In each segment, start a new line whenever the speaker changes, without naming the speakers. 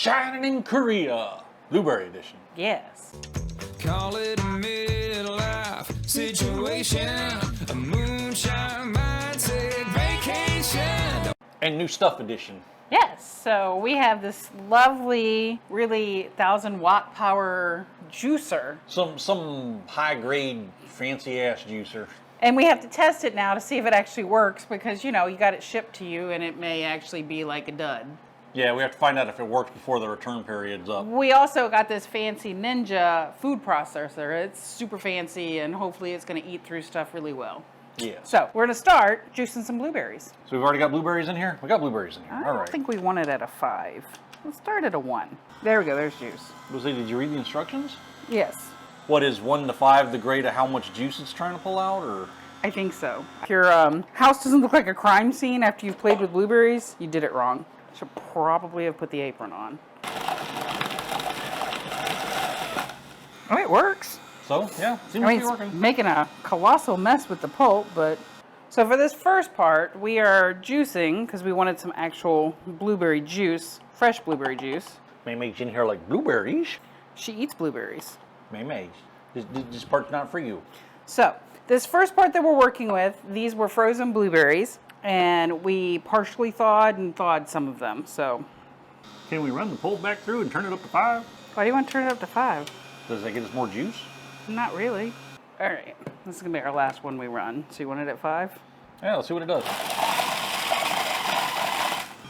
shining in Korea. Blueberry edition.
Yes.
Call it a midlife situation. A moonshine might take vacation.
And new stuff edition.
Yes, so we have this lovely, really 1,000-watt power juicer.
Some high-grade, fancy-ass juicer.
And we have to test it now to see if it actually works because, you know, you got it shipped to you and it may actually be like a dud.
Yeah, we have to find out if it works before the return period's up.
We also got this fancy Ninja food processor. It's super fancy and hopefully it's going to eat through stuff really well.
Yeah.
So we're going to start juicing some blueberries.
So we've already got blueberries in here? We got blueberries in here.
I
All
don't
right.
think we want it at a 5. Let's start at a 1. There we go. There's juice.
Did you read the instructions?
Yes.
What is 1 to 5 the grade of how much juice it's trying to pull out, or?
I think so. If your house doesn't look like a crime scene after you've played with blueberries, you did it wrong. Should probably have put the apron on. Oh, it works.
So, yeah, seems
I mean,
to be
it's
working.
making a colossal mess with the pulp, but... So for this first part, we are juicing, because we wanted some actual blueberry juice, fresh blueberry juice.
May in here like blueberries.
She eats blueberries.
May. This part's not for you.
So, this first part that we're working with, these were frozen blueberries, and we partially thawed and thawed some of them, so...
Can we run the pulp back through and turn it up to 5?
Why do you want to turn it up to 5?
Does that get us more juice?
Not really. All right, this is going to be our last one we run. So you want it at 5?
Yeah, let's see what it does.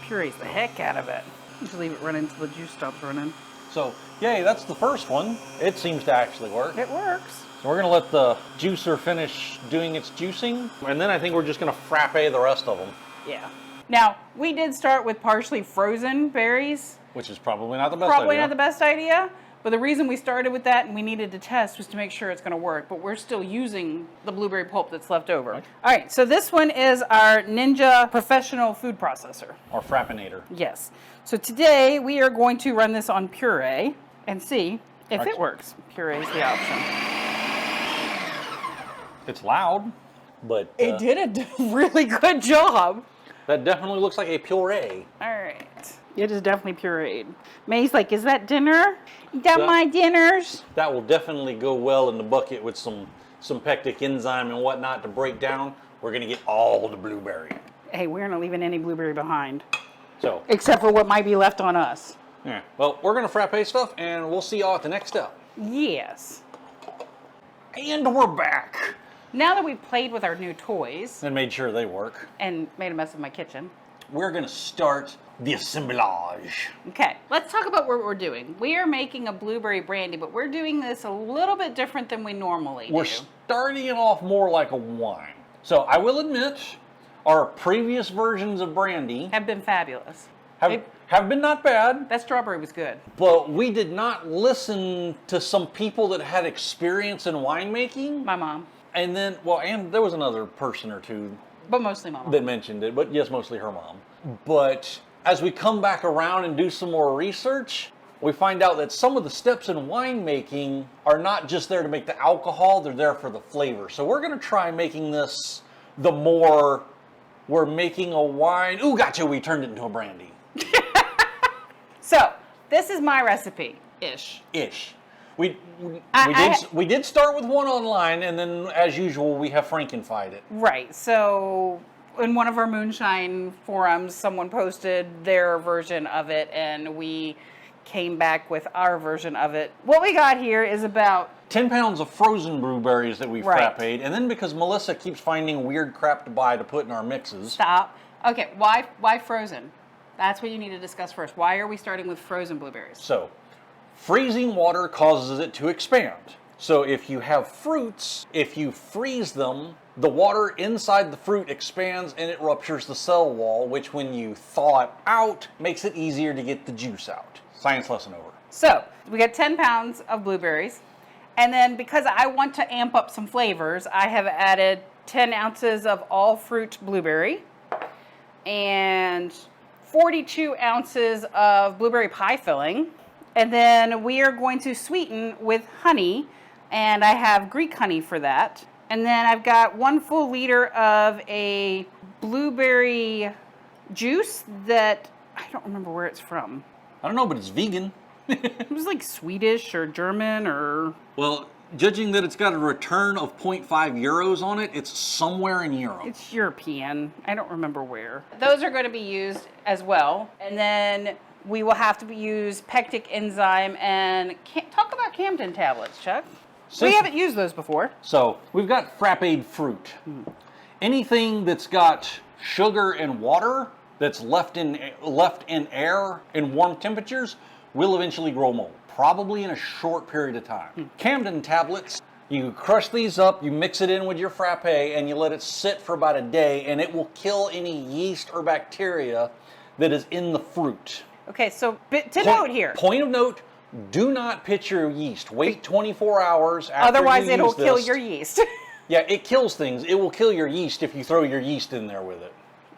Purees the heck out of it. Just leave it running until the juice stops running.
So, yay, that's the first one. It seems to actually work.
It works.
So we're going to let the juicer finish doing its juicing, and then I think we're just going to frappe the rest of them.
Yeah. Now, we did start with partially frozen berries.
Which is probably not the best idea.
Probably not the best idea. But the reason we started with that and we needed to test was to make sure it's going to work. But we're still using the blueberry pulp that's left over.
Okay.
All right, so this one is our Ninja Professional Food Processor.
Or frappinator.
Yes. So today we are going to run this on puree and see if it works. Puree is the option.
It's loud, but...
It did a really good job.
That definitely looks like a puree.
All right. It is definitely pureed. May's like, is that dinner? You got my dinners?
That will definitely go well in the bucket with some pectic enzyme and whatnot to break down. We're going to get all the blueberry.
Hey, we're not leaving any blueberry behind.
So,
except for what might be left on us.
yeah. Well, we're going to frappe stuff, and we'll see y'all at the next step.
Yes.
And we're back.
Now that we've played with our new toys
And made sure they work.
and made a mess of my kitchen.
We're going to start the assemblage.
Okay, let's talk about what we're doing. We are making a blueberry brandy, but we're doing this a little bit different than we normally
We're
do.
starting it off more like a wine. So I will admit, our previous versions of brandy
Have been fabulous.
have been not bad,
That strawberry was good.
but we did not listen to some people that had experience in winemaking.
My mom,
And then, well, and there was another person or two
but mostly my mom.
that mentioned it, but yes, mostly her mom. But as we come back around and do some more research, we find out that some of the steps in winemaking are not just there to make the alcohol, they're there for the flavor. So we're going to try making this the more we're making a wine. Ooh, gotcha, we turned it into a brandy.
So, this is my recipe-ish.
Ish. We
I
did start with one online, and then, as usual, we have Frankenfied it.
Right, so in one of our moonshine forums, someone posted their version of it, and we came back with our version of it. What we got here is about
10 pounds of frozen blueberries that we
Right.
frapped, and then because Melissa keeps finding weird crap to buy to put in our mixes.
Stop. Okay, why frozen? That's what you need to discuss first. Why are we starting with frozen blueberries?
So, freezing water causes it to expand. So if you have fruits, if you freeze them, the water inside the fruit expands and it ruptures the cell wall, which when you thaw it out, makes it easier to get the juice out. Science lesson over.
So, we got 10 pounds of blueberries. And then because I want to amp up some flavors, I have added 10 ounces of all fruit blueberry and 42 ounces of blueberry pie filling. And then we are going to sweeten with honey, and I have Greek honey for that. And then I've got 1 full liter of a blueberry juice that I don't remember where it's from.
I don't know, but it's vegan.
It was like Swedish or German or...
Well, judging that it's got a return of 0.5 euros on it, it's somewhere in Europe.
It's European. I don't remember where. Those are going to be used as well. And then we will have to use pectic enzyme and talk about Camden tablets, Chuck. We haven't used those before.
So we've got frappéed fruit. Anything that's got sugar and water that's left in air in warm temperatures will eventually grow mold, probably in a short period of time. Camden tablets, you crush these up, you mix it in with your frappe, and you let it sit for about a day, and it will kill any yeast or bacteria that is in the fruit.
Okay, so note here.
Point of note, do not pitch your yeast. Wait 24 hours after
Otherwise,
you
it'll
use
kill
this.
your yeast.
Yeah, it kills things. It will kill your yeast if you throw your yeast in there with it.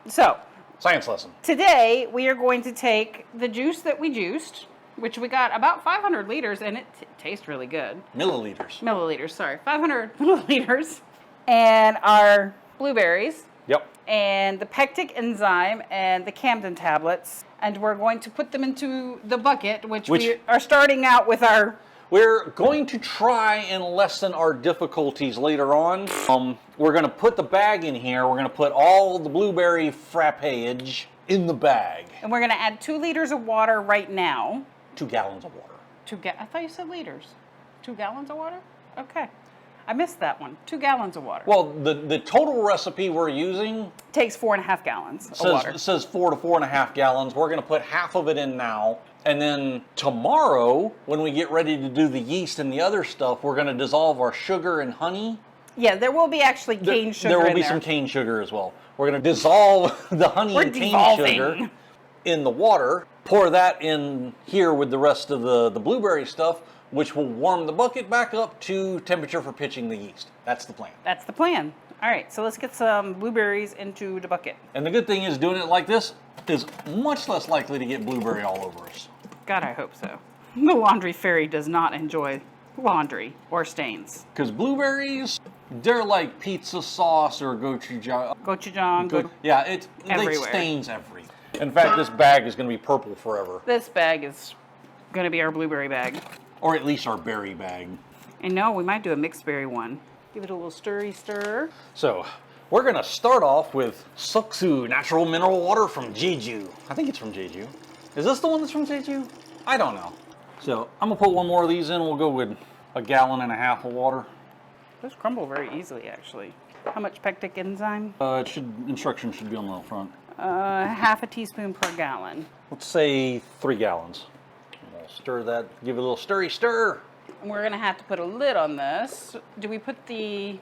So,
Science lesson.
today we are going to take the juice that we juiced, which we got about 500 liters, and it tastes really good.
Milliliters.
Sorry. 500 milliliters. And our blueberries.
Yep.
And the pectic enzyme and the Camden tablets. And we're going to put them into the bucket, which we are starting out with our...
We're going to try and lessen our difficulties later on. We're going to put the bag in here. We're going to put all the blueberry frappeage in the bag.
And we're going to add 2 liters of water right now.
2 gallons of water.
I thought you said liters. 2 gallons of water? Okay. I missed that one. 2 gallons of water.
Well, the total recipe we're using
takes 4.5 gallons of water.
It says 4 to 4.5 gallons. We're going to put half of it in now. And then tomorrow, when we get ready to do the yeast and the other stuff, we're going to dissolve our sugar and honey.
Yeah, there will be actually cane sugar
There will
in
be
there.
some cane sugar as well. We're going to dissolve the honey and cane sugar in the water. Pour that in here with the rest of the blueberry stuff, which will warm the bucket back up to temperature for pitching the yeast. That's the plan.
That's the plan. All right, so let's get some blueberries into the bucket.
And the good thing is doing it like this is much less likely to get blueberry all over us.
God, I hope so. The laundry fairy does not enjoy laundry or stains.
Because blueberries, they're like pizza sauce or gochujang.
Gochujang.
Yeah, it stains everything. In fact, this bag is going to be purple forever.
This bag is going to be our blueberry bag.
Or at least our berry bag.
And no, we might do a mixed berry one. Give it a little stir.
So, we're going to start off with Suksu natural mineral water from Jeju. I think it's from Jeju. Is this the one that's from Jeju? I don't know. So, I'm going to put one more of these in. We'll go with 1.5 gallons of water.
Those crumble very easily, actually. How much pectic enzyme?
Instructions should be on the front.
Half a teaspoon per gallon.
Let's say 3 gallons. We'll stir that, give it a little stir.
And we're going to have to put a lid on this. Do we put the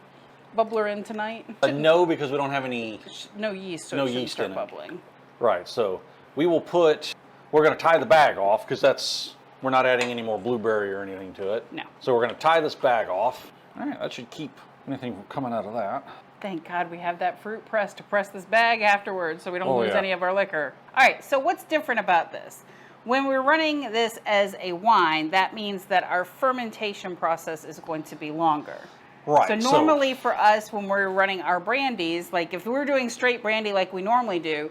bubbler in tonight?
No, because we don't have any...
No yeast, so
no
it shouldn't
yeast
start
in it.
bubbling.
Right, so we will put... We're going to tie the bag off because we're not adding any more blueberry or anything to it.
No.
So we're going to tie this bag off. All right, that should keep anything from coming out of that.
Thank God we have that fruit press to press this bag afterwards so we don't lose any of our liquor. All right, so what's different about this? When we're running this as a wine, that means that our fermentation process is going to be longer.
Right.
So normally for us, when we're running our brandies, like if we were doing straight brandy like we normally do,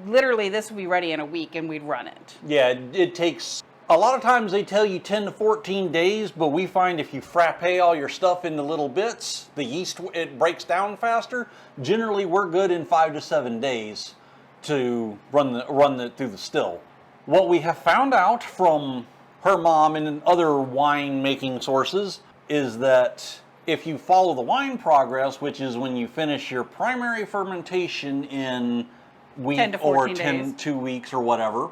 literally this would be ready in a week and we'd run it.
Yeah, it takes... A lot of times they tell you 10 to 14 days, but we find if you frappe all your stuff into little bits, the yeast, it breaks down faster. Generally, we're good in 5 to 7 days to run through the still. What we have found out from her mom and other wine making sources is that if you follow the wine progress, which is when you finish your primary fermentation in week
10 to 14 days.
2 weeks or whatever,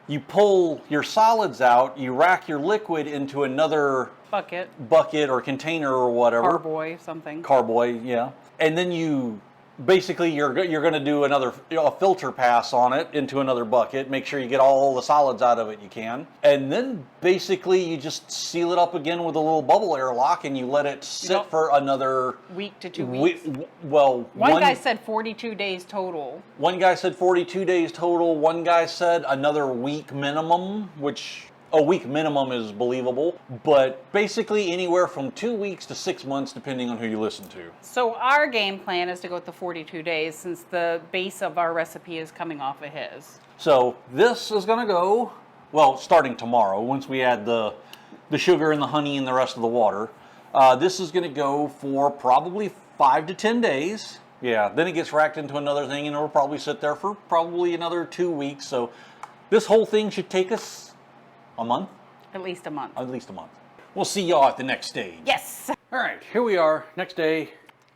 you pull your solids out, you rack your liquid into another bucket or container or whatever.
Carboy, something.
Carboy, yeah. And then you basically you're going to do a filter pass on it into another bucket. Make sure you get all the solids out of it you can. And then basically you just seal it up again with a little bubble airlock and you let it sit for another
week to 2 weeks.
One
guy said 42 days total.
One guy said 42 days total. One guy said another week minimum, which a week minimum is believable, but basically anywhere from 2 weeks to 6 months, depending on who you listen to.
So our game plan is to go with the 42 days since the base of our recipe is coming off of his.
So this is going to go Well, starting tomorrow, once we add the sugar and the honey and the rest of the water. This is going to go for probably 5 to 10 days. Yeah, then it gets racked into another thing and it'll probably sit there for probably another 2 weeks. So this whole thing should take us a month.
At least a month.
At least a month. We'll see y'all at the next stage.
Yes.
All right, here we are, next day.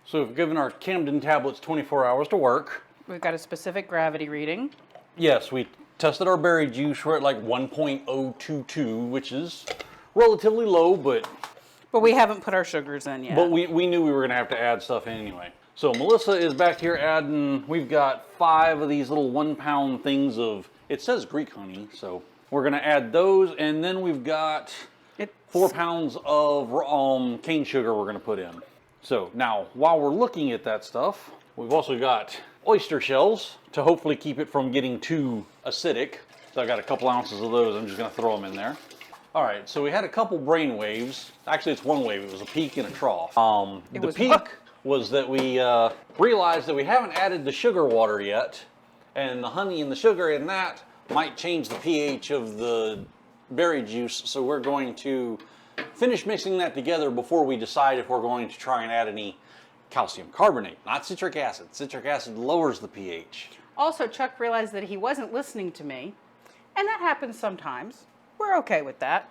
So we've given our Camden tablets 24 hours to work.
We've got a specific gravity reading.
Yes, we tested our berry juice. We're at like 1.022, which is relatively low, but
we haven't put our sugars in yet.
we knew we were going to have to add stuff in anyway. So Melissa is back here adding, we've got 5 of these little 1 pound things of, it says Greek honey, so we're going to add those, and then we've got 4 pounds of cane sugar we're going to put in. So now, while we're looking at that stuff, we've also got oyster shells to hopefully keep it from getting too acidic. So I got a couple ounces of those, I'm just going to throw them in there. All right, so we had a couple brain waves. Actually, it's one wave. It was a peak and a trough. The peak was that we realized that we haven't added the sugar water yet, and the honey and the sugar in that might change the pH of the berry juice, so we're going to finish mixing that together before we decide if we're going to try and add any calcium carbonate, not citric acid. Citric acid lowers the pH.
Also, Chuck realized that he wasn't listening to me, and that happens sometimes. We're okay with that.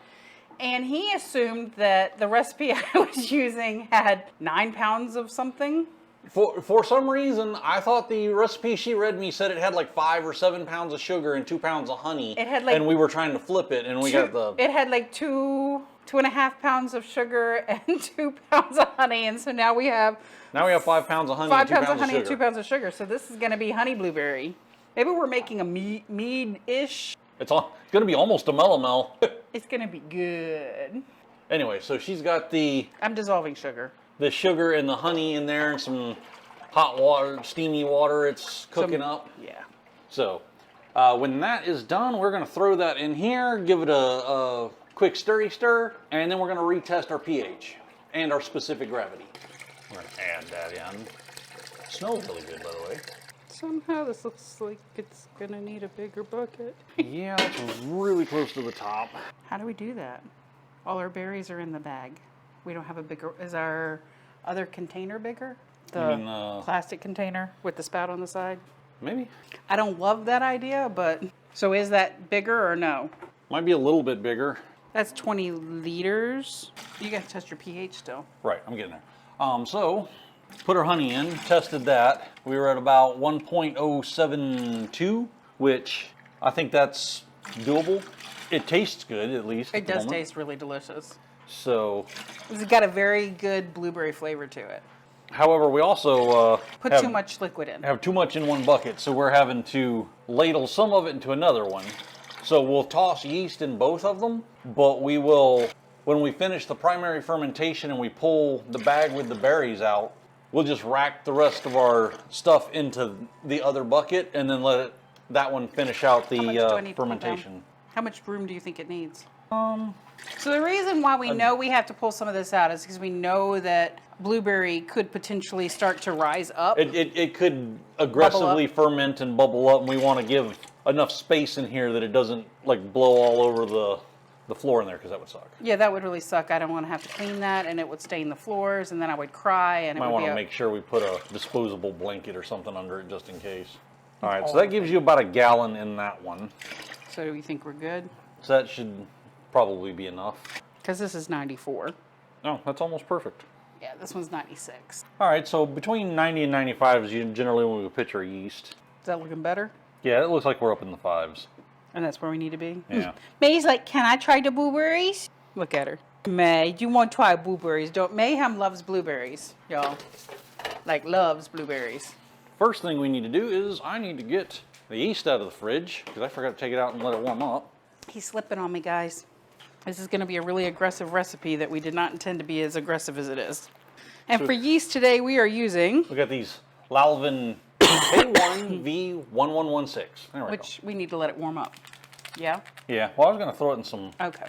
And he assumed that the recipe I was using had 9 pounds of something.
For some reason, I thought the recipe she read me said it had like 5 or 7 pounds of sugar and 2 pounds of honey.
It had like,
and we were trying to flip it, and we got the.
It had like 2.5 pounds of sugar and 2 pounds of honey, and so now we have.
Now we have 5 pounds of honey.
5
and 2
pounds of
pounds
honey
of
and 2 pounds of sugar. So this is going to be honey blueberry. Maybe we're making a mead-ish.
It's going to be almost a mellow.
It's going to be good.
Anyway, so she's got the.
I'm dissolving sugar.
The sugar and the honey in there and some hot water, steamy water it's cooking up.
Yeah.
So when that is done, we're going to throw that in here, give it a quick stir, and then we're going to retest our pH and our specific gravity. We're going to add that in. It smells really good, by the way.
Somehow this looks like it's going to need a bigger bucket.
Yeah, it's really close to the top.
How do we do that? All our berries are in the bag. We don't have a bigger, is our other container bigger? The plastic container with the spout on the side?
Maybe.
I don't love that idea, but, so is that bigger or no?
Might be a little bit bigger.
That's 20 liters. You got to test your pH still.
Right, I'm getting there. So, put our honey in, tested that. We were at about 1.072, which I think that's doable. It tastes good, at least.
It does taste really delicious.
So,
It's got a very good blueberry flavor to it.
however, we also
Put too much liquid in.
have too much in one bucket, so we're having to ladle some of it into another one. So we'll toss yeast in both of them, but we will, when we finish the primary fermentation and we pull the bag with the berries out, we'll just rack the rest of our stuff into the other bucket and then let that one finish out the fermentation.
How much room do you think it needs? So the reason why we know we have to pull some of this out is because we know that blueberry could potentially start to rise up.
It could aggressively ferment and bubble up, and we want to give enough space in here that it doesn't like blow all over the floor in there, because that would suck.
Yeah, that would really suck. I don't want to have to clean that, and it would stain the floors, and then I would cry, and it
Might
would
want
be
to
a,
make sure we put a disposable blanket or something under it just in case. All right, so that gives you about a gallon in that one.
So do we think we're good?
So that should probably be enough.
Because this is 94.
No, that's almost perfect.
Yeah, this one's 96.
All right, so between 90 and 95 is generally when we pitch our yeast.
Is that looking better?
Yeah, it looks like we're up in the 5s.
And that's where we need to be?
Yeah.
May's like, can I try the blueberries? Look at her. May, you want to try blueberries? Don't Mayhem loves blueberries, y'all. Like, loves blueberries.
First thing we need to do is I need to get the yeast out of the fridge, because I forgot to take it out and let it warm up.
He's slipping on me, guys. This is going to be a really aggressive recipe that we did not intend to be as aggressive as it is. And for yeast today, we are using...
We got these Lalvin K1V1116. There we go.
Which we need to let it warm up. Yeah?
Yeah, well, I was going to throw it in some
Okay.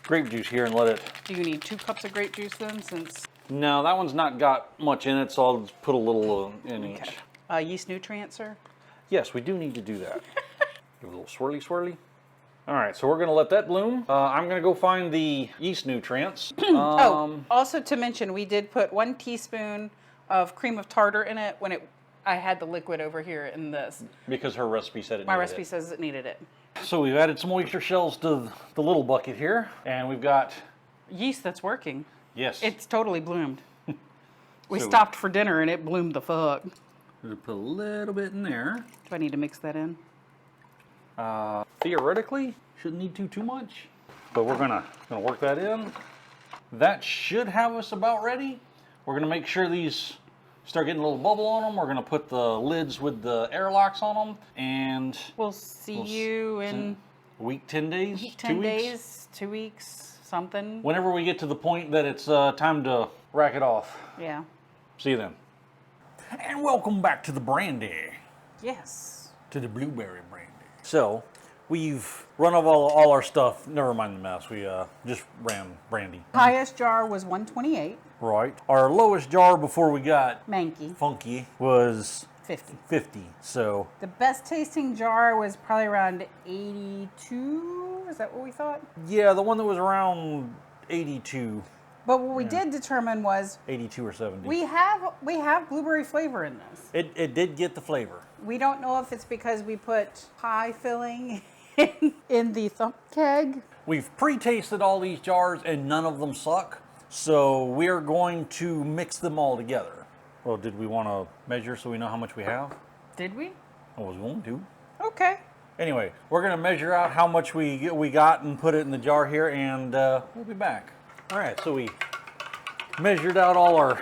grape juice here and let it...
Do you need 2 cups of grape juice then, since...
No, that one's not got much in it, so I'll just put a little in each.
Yeast nutrients, sir?
Yes, we do need to do that. Give it a little swirly. All right, so we're gonna let that bloom. I'm gonna go find the yeast nutrients.
Also to mention, we did put 1 teaspoon of cream of tartar in it when I had the liquid over here in this.
Because her recipe said it
My
needed
recipe
it.
says it needed it.
So we've added some oyster shells to the little bucket here, and we've got,
Yeast that's working.
yes.
It's totally bloomed. We
So-
stopped for dinner and it bloomed the fuck. Do
We're gonna put a little bit in there.
I need to mix that in?
Theoretically, shouldn't need too much, but we're gonna work that in. That should have us about ready. We're gonna make sure these start getting a little bubble on them. We're gonna put the lids with the airlocks on them, and
We'll see you in
a week, 10 days,
10
2 weeks.
days, 2 weeks, something.
Whenever we get to the point that it's time to rack it off.
Yeah.
See you then. And welcome back to the Brandy.
Yes.
To the blueberry brandy. So, we've run over all our stuff. Never mind the mess. We just ran brandy.
Highest jar was 128.
Right. Our lowest jar before we got
Manky,
funky was
50.
50. So,
The best tasting jar was probably around 82. Is that what we thought?
yeah, the one that was around 82,
But what we did determine was
82 or 70.
we have blueberry flavor in this.
It did get the flavor.
We don't know if it's because we put pie filling in the thump keg.
We've pre-tasted all these jars and none of them suck. So we're going to mix them all together. Well, did we want to measure so we know how much we have?
Did we?
I was going to.
Okay.
Anyway, we're going to measure out how much we got and put it in the jar here, and we'll be back. All right, so we measured out all our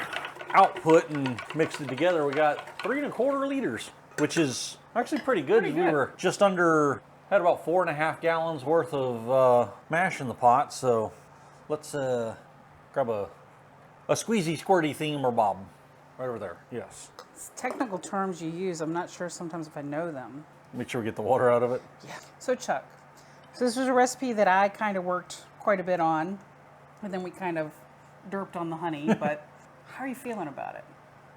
output and mixed it together. We got 3 1/4 liters, which is actually pretty good.
Pretty
We
good.
were just under, had about 4.5 gallons worth of mash in the pot. So let's grab a squeezy squirty theme or bob right over there. Yes.
It's technical terms you use. I'm not sure sometimes if I know them.
Make sure we get the water out of it.
Yeah. So Chuck, so this was a recipe that I kind of worked quite a bit on, and then we kind of derped on the honey. But how are you feeling about it?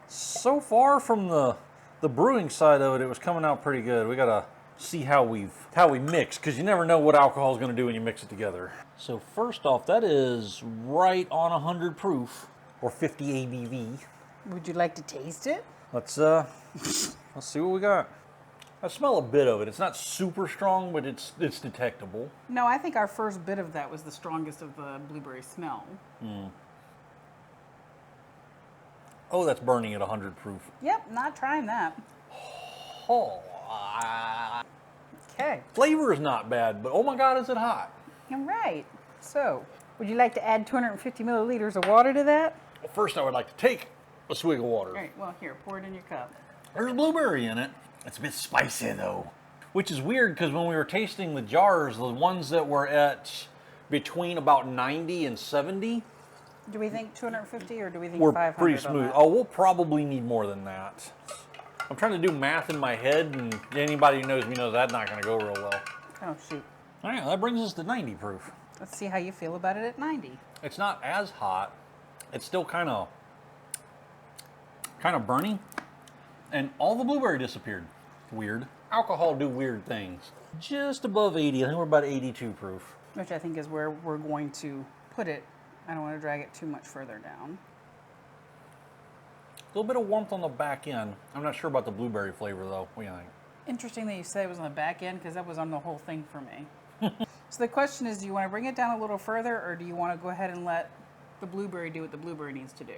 So far from the brewing side of it, it was coming out pretty good. We gotta see how we mix, because you never know what alcohol is going to do when you mix it together. So first off, that is right on 100 proof or 50 ABV.
Would you like to taste it?
Let's see what we got. I smell a bit of it. It's not super strong, but it's detectable.
No, I think our first bit of that was the strongest of the blueberry smell.
Oh, that's burning at 100 proof.
Yep, not trying that.
Oh,
Okay.
flavor is not bad, but oh my God, is it hot?
All right. So, would you like to add 250 milliliters of water to that?
Well, first I would like to take a swig of water.
All right. Well, here, pour it in your cup.
There's blueberry in it. It's a bit spicy though. Which is weird because when we were tasting the jars, the ones that were at between about 90 and 70
Do we think 250 or do we think
were
500?
pretty
on
smooth.
that?
Oh, we'll probably need more than that. I'm trying to do math in my head, and anybody who knows me knows that's not going to go real well.
Oh, shoot.
All right, that brings us to 90 proof.
Let's see how you feel about it at 90.
It's not as hot. It's still kind of burning, and all the blueberry disappeared. Weird. Alcohol do weird things. Just above 80. I think we're about 82 proof.
Which I think is where we're going to put it. I don't want to drag it too much further down.
A little bit of warmth on the back end. I'm not sure about the blueberry flavor though. What do you think?
Interesting that you said it was on the back end because that was on the whole thing for me. So the question is, do you want to bring it down a little further or do you want to go ahead and let the blueberry do what the blueberry needs to do?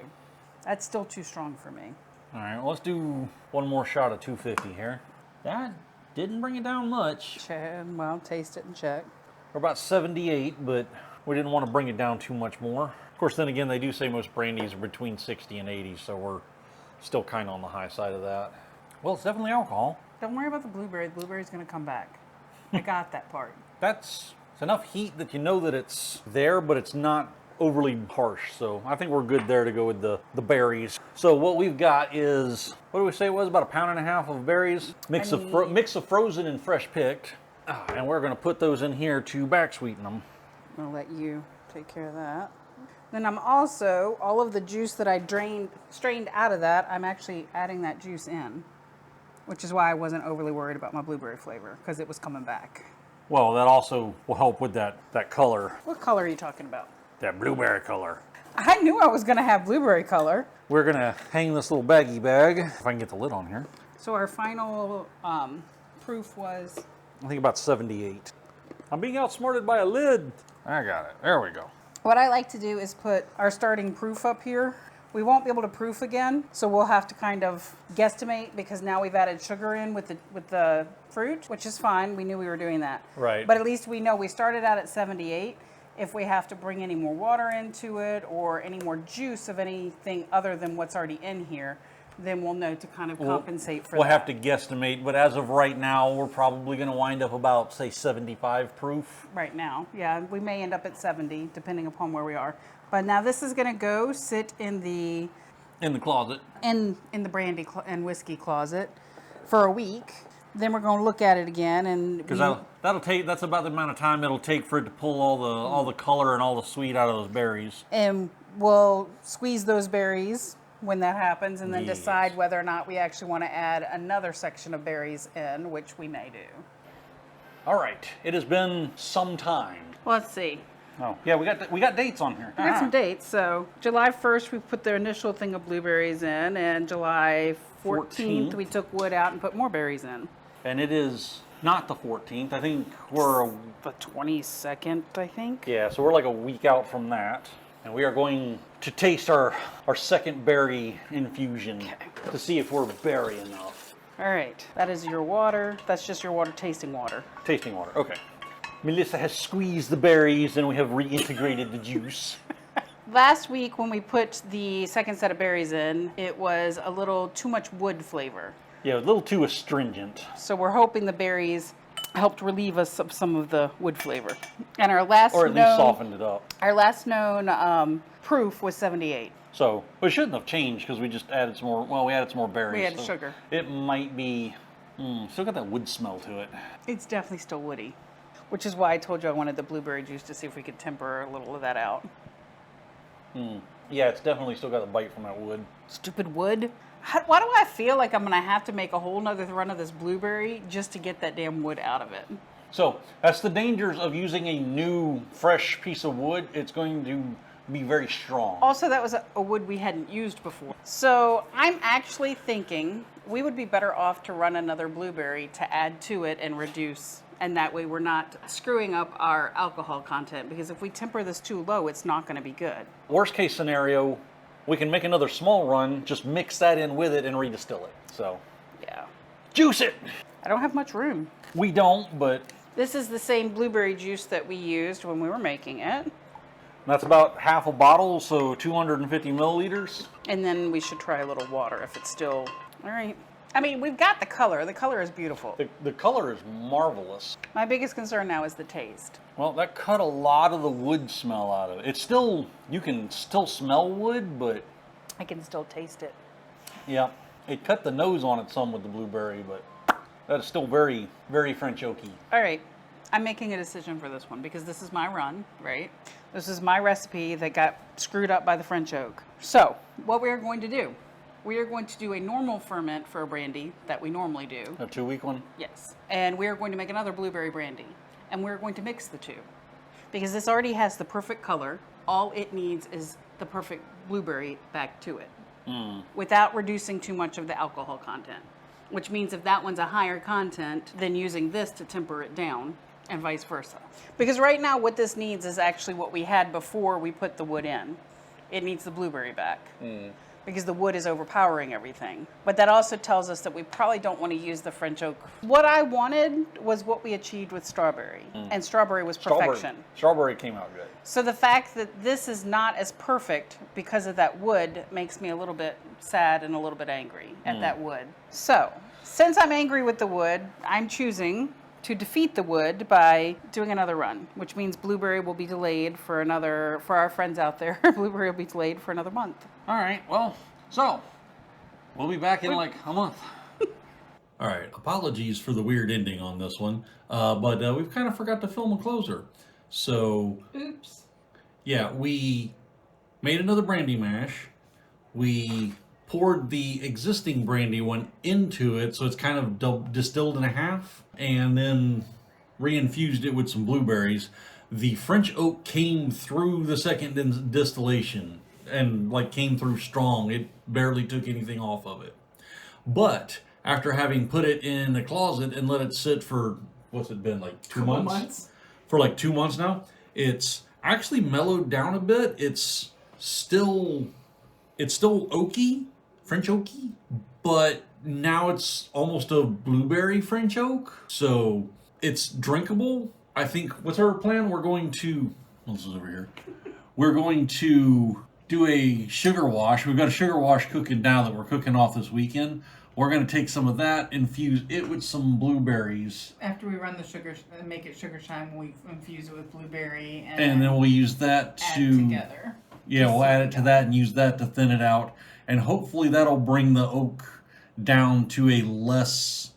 That's still too strong for me.
All right, well, let's do one more shot of 250 here. That didn't bring it down much.
Well, taste it and check.
We're about 78, but we didn't want to bring it down too much more. Of course, then again, they do say most brandies are between 60 and 80, so we're still kind of on the high side of that. Well, it's definitely alcohol.
Don't worry about the blueberry. The blueberry's going to come back. I got that part.
It's enough heat that you know that it's there, but it's not overly harsh. So I think we're good there to go with the berries. So what we've got is, what do we say it was, about 1.5 pounds of berries, mix of frozen and fresh picked. And we're going to put those in here to back sweeten them.
I'm going to let you take care of that. Then I'm also, all of the juice that I strained out of that, I'm actually adding that juice in, which is why I wasn't overly worried about my blueberry flavor, because it was coming back.
Well, that also will help with that color,
What color are you talking about?
that blueberry color.
I knew I was going to have blueberry color.
We're gonna hang this little baggy bag, if I can get the lid on here.
So our final proof was...
I think about 78. I'm being outsmarted by a lid. I got it, there we go.
What I like to do is put our starting proof up here. We won't be able to proof again, so we'll have to kind of guesstimate because now we've added sugar in with the fruit, which is fine. We knew we were doing that.
Right.
But at least we know we started out at 78. If we have to bring any more water into it or any more juice of anything other than what's already in here, then we'll know to kind of compensate for that.
We'll have to guesstimate, but as of right now, we're probably gonna wind up about, say, 75 proof.
Right now, yeah, we may end up at 70 depending upon where we are. But now this is going to go sit in the
closet.
in the brandy and whiskey closet for a week. Then we're going to look at it again, and
Because that'll take. That's about the amount of time it'll take for it to pull all the color and all the sweet out of those berries.
and we'll squeeze those berries when that happens, and then
Yes.
decide whether or not we actually want to add another section of berries in, which we may do.
All right, it has been some time.
Let's see.
Oh, yeah, we got dates on here.
We got some dates. So July 1st, we put the initial thing of blueberries in, and July 14th, we took wood out and put more berries in.
And it is not the 14th. I think we're
The 22nd, I think.
yeah, so we're like a week out from that. And we are going to taste our second berry infusion to see if we're berry enough.
All right, that is your water. That's just your water, tasting water.
Tasting water, okay. Melissa has squeezed the berries and we have reintegrated the juice.
Last week when we put the second set of berries in, it was a little too much wood flavor.
Yeah, a little too astringent.
So we're hoping the berries helped relieve us of some of the wood flavor. And our last
Or at least softened it up.
Our last known proof was 78.
So, it shouldn't have changed because we just added some more, well, we added some more berries.
We added
so
sugar.
It might be, still got that wood smell to it.
It's definitely still woody, which is why I told you I wanted the blueberry juice to see if we could temper a little of that out.
Yeah, it's definitely still got a bite from that wood.
Stupid wood. Why do I feel like I'm going to have to make a whole nother run of this blueberry just to get that damn wood out of it?
So, that's the dangers of using a new, fresh piece of wood. It's going to be very strong.
Also, that was a wood we hadn't used before. So I'm actually thinking we would be better off to run another blueberry to add to it and reduce. And that way we're not screwing up our alcohol content, because if we temper this too low, it's not going to be good.
Worst case scenario, we can make another small run, just mix that in with it and redistill it. So,
Yeah.
juice it!
I don't have much room.
We don't, but
This is the same blueberry juice that we used when we were making it.
that's about half a bottle, so 250 milliliters.
And then we should try a little water if it's still... All right. I mean, we've got the color. The color is beautiful.
The color is marvelous.
My biggest concern now is the taste.
Well, that cut a lot of the wood smell out of it. It's still, you can still smell wood, but
I can still taste it.
yeah, it cut the nose on it some with the blueberry, but that is still very, very French oaky.
All right. I'm making a decision for this one because this is my run, right? This is my recipe that got screwed up by the French oak. So, what we are going to do, we are going to do a normal ferment for a brandy that we normally do.
A 2-week one?
Yes. And we are going to make another blueberry brandy. And we're going to mix the two. Because this already has the perfect color. All it needs is the perfect blueberry back to it. Without reducing too much of the alcohol content. Which means if that one's a higher content, then using this to temper it down, and vice versa. Because right now what this needs is actually what we had before we put the wood in. It needs the blueberry back. Because the wood is overpowering everything. But that also tells us that we probably don't want to use the French oak. What I wanted was what we achieved with strawberry. And strawberry was perfection.
Strawberry came out good.
So the fact that this is not as perfect because of that wood makes me a little bit sad and a little bit angry at that wood. So, since I'm angry with the wood, I'm choosing to defeat the wood by doing another run, which means blueberry will be delayed for our friends out there, blueberry will be delayed for another month.
All right, well, so we'll be back in like a month. All right, apologies for the weird ending on this one, but we've kind of forgot to film a closer. So,
Oops.
yeah, we made another brandy mash. We poured the existing brandy one into it, so it's kind of distilled in a half. And then re-infused it with some blueberries, the French oak came through the second distillation and like came through strong. It barely took anything off of it. But after having put it in a closet and let it sit for, what's it been, like 2 months? For like 2 months now, it's actually mellowed down a bit. It's still oaky, French oaky, but now it's almost a blueberry French oak. So it's drinkable. I think, what's our plan? We're going to, this is over here. We're going to do a sugar wash. We've got a sugar wash cooking now that we're cooking off this weekend. We're going to take some of that, infuse it with some blueberries.
After we run the sugar, make it sugar shine, we infuse it with blueberry.
And then we'll use that to...
together.
Yeah, we'll add it to that and use that to thin it out. And hopefully that'll bring the oak down to a less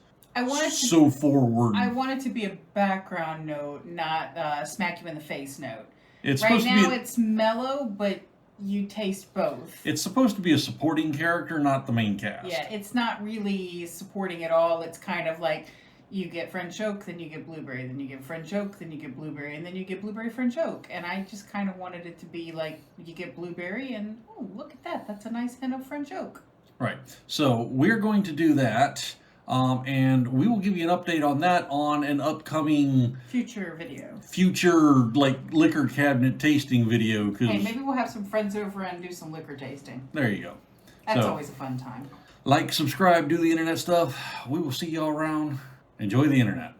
forward.
I want it to be a background note, not smack you in the face note.
It's
right
supposed
now
to be
it's mellow, but you taste both.
It's supposed to be a supporting character, not the main cast.
Yeah, it's not really supporting at all. It's kind of like you get French oak, then you get blueberry, then you get French oak, then you get blueberry, and then you get blueberry French oak. And I just kind of wanted it to be like you get blueberry and, oh, look at that. That's a nice hint of French oak.
Right. So we're going to do that. And we will give you an update on that on an upcoming
future video.
Like liquor cabinet tasting video.
Hey, maybe we'll have some friends over and do some liquor tasting.
There you go.
That's always a fun time.
Like, subscribe, do the internet stuff. We will see y'all around. Enjoy the internet.